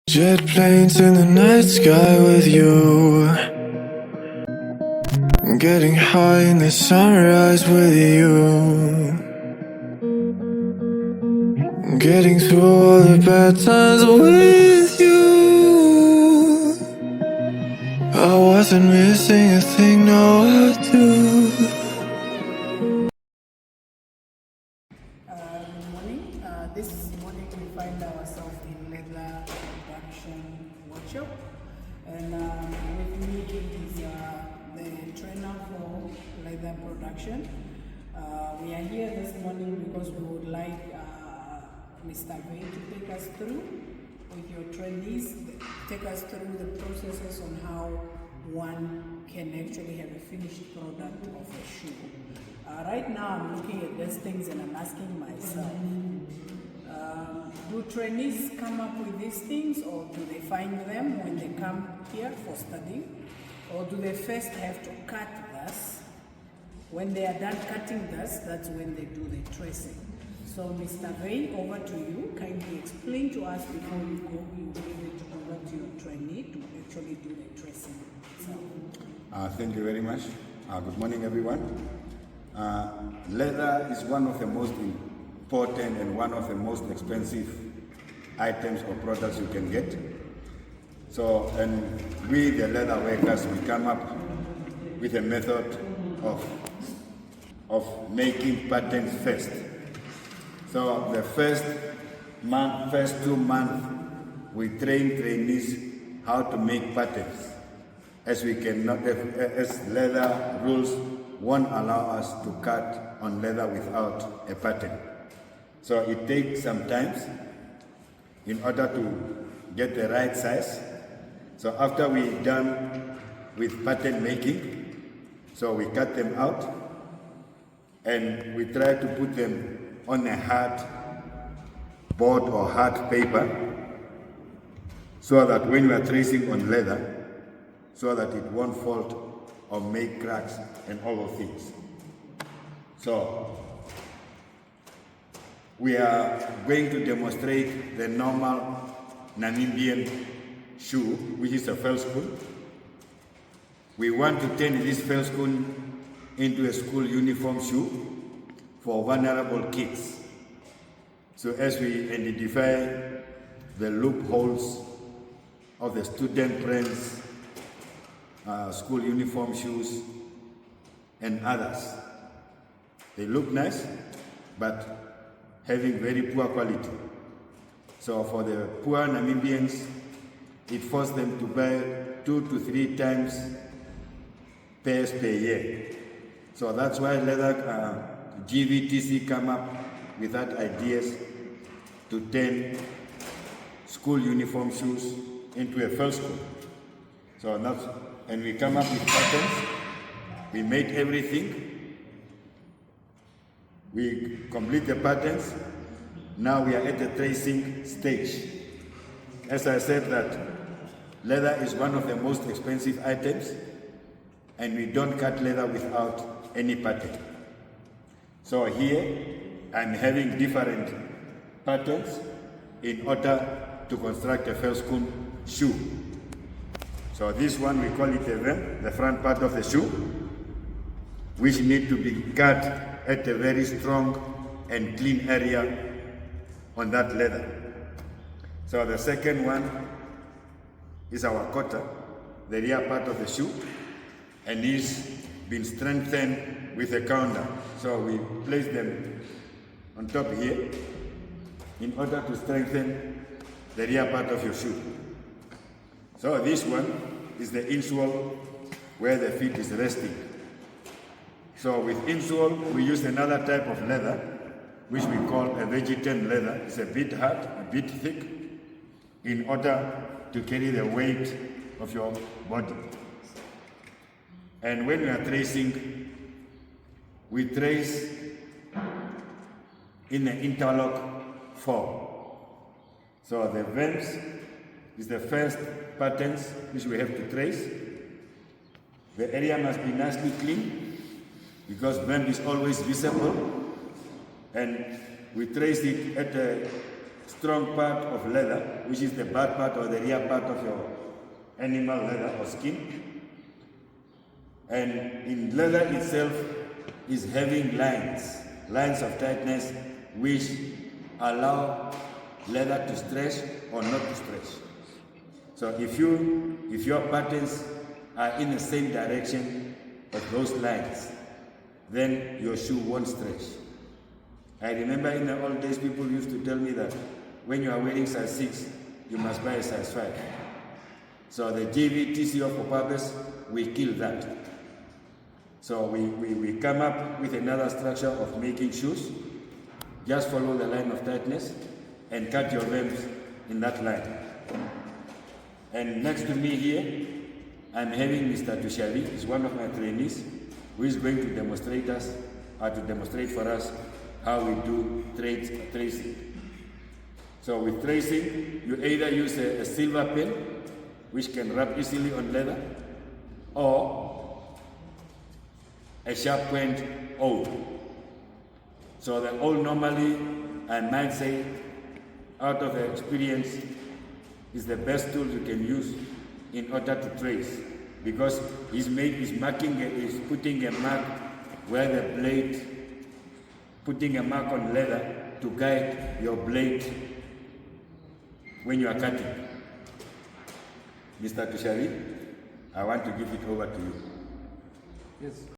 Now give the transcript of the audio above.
Jet planes in the night sky with you, getting high in the sunrise with you, getting through all the bad times with you. I wasn't missing a thing, now I do. Good morning. This morning we find ourselves in leather production workshop, and with me is the trainer for leather production. We are here this morning because we would like Mr. Vay to take us through with your trainees, take us through the processes on how one can actually have a finished product of a shoe. Right now I'm looking at these things and I'm asking myself, do trainees come up with these things, or do they find them when they come here for studying? Or do they first have to cut this? When they are done cutting this, that's when they do the tracing. So Mr. Vay, over to you. Kindly explain to us before you go, you give it over to your trainee to actually do the tracing itself. Thank you very much. Good morning, everyone. Leather is one of the most important and one of the most expensive items or products you can get. So, and we, the leather workers, we come up with a method of making patterns first. So the first 2 months, we train trainees how to make patterns, as we cannot, as leather rules won't allow us to cut on leather without a pattern. So it takes some time in order to get the right size. So after we're done with pattern making, so we cut them out and we try to put them on a hard board or hard paper, so that when you are tracing on leather, so that it won't fall or make cracks and all those things. So we are going to demonstrate the normal Namibian shoe, which is a feldschoen. We want to turn this feldschoen into a school uniform shoe for vulnerable kids. So as we identify the loopholes of the student friends, school uniform shoes and others, they look nice but having very poor quality. So for the poor Namibians, it forced them to buy 2 to 3 times pairs per year. So that's why leather GVTC come up with that ideas to turn school uniform shoes into a feldschoen. So that's, and we come up with patterns. We made everything. We complete the patterns. Now we are at the tracing stage. As I said, that leather is one of the most expensive items, and we don't cut leather without any pattern. So here I'm having different patterns in order to construct a feldschoen shoe. So this one, we call it a vent, the front part of the shoe, which need to be cut at a very strong and clean area on that leather. So the second one is our quarter, the rear part of the shoe, and is been strengthened with a counter. So we place them on top here in order to strengthen the rear part of your shoe. So this one is the insole where the feet is resting. So with insole, we use another type of leather, which we call a vegetan leather. It's a bit hard, a bit thick, in order to carry the weight of your body. And when we are tracing, we trace in an interlock form. So the vents is the first patterns which we have to trace. The area must be nicely clean, because vent is always visible, and we trace it at a strong part of leather, which is the bad part or the rear part of your animal leather or skin. And in leather itself is having lines of tightness which allow leather to stretch or not to stretch. So if your patterns are in the same direction of those lines, then your shoe won't stretch. I remember in the old days people used to tell me that when you are wearing size 6, you must buy a size 5. So the GVTC of Gobabis, we kill that. So we come up with another structure of making shoes. Just follow the line of tightness and cut your rims in that line. And next to me here, I'm having Mr. Tushavi, he's one of my trainees, who is going to demonstrate for us how we do tracing. So with tracing, you either use a silver pen, which can rub easily on leather, or a sharp point awl. So the awl normally, I might say, out of experience, is the best tool you can use in order to trace, because he's putting a mark where the blade, putting a mark on leather to guide your blade when you are cutting. Mr. Tushavi, I want to give it over to you. Yes.